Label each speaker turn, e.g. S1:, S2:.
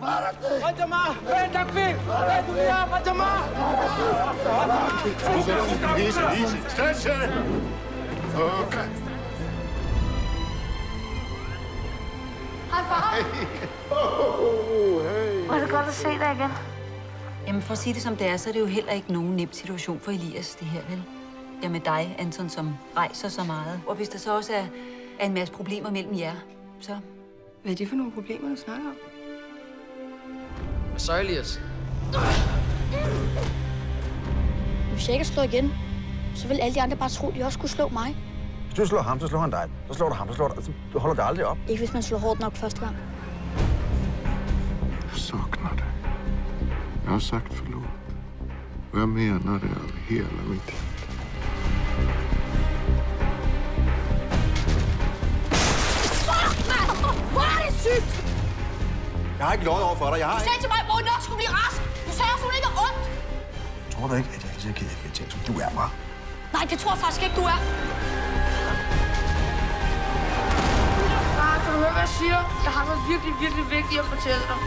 S1: Rajama! Vent qui! Rajama!
S2: Easy. Station! Okay.
S3: Hej, far.
S4: Var det godt at se dig igen?
S5: Jamen, for at sige det som det er, så er det jo heller ikke nogen nem situation for Elias, det her, vel? Ja, med dig, Anton, som rejser så meget. Og hvis der så også er en masse problemer mellem jer, så...
S6: Hvad er det for nogle problemer, du snakker om?
S1: Hvad så, Elias?
S3: Hvis jeg ikke slår igen, så vil alle de andre bare tro, at de også skulle slå mig.
S7: Hvis du slår ham, så slår han dig. Så slår du ham, så slår du... Altså, du holder det aldrig op.
S3: Ikke hvis man slår hårdt nok første gang.
S2: Jeg savner dig. Jeg har sagt forlåt. Hvad mere, når det er her eller midt?
S3: Hvor er det sygt!
S7: Jeg har ikke løjet over for dig.
S3: Du sagde til mig, at Morten også skulle blive rask. Du sagde også, hun ikke er ondt.
S7: Tror du ikke, at jeg er lige så ked af de ting, som du er, var?
S3: Nej, det tror jeg faktisk ikke, du er.
S4: Far, kan du høre, hvad jeg siger? Jeg har noget virkelig, virkelig vigtigt at fortælle dig.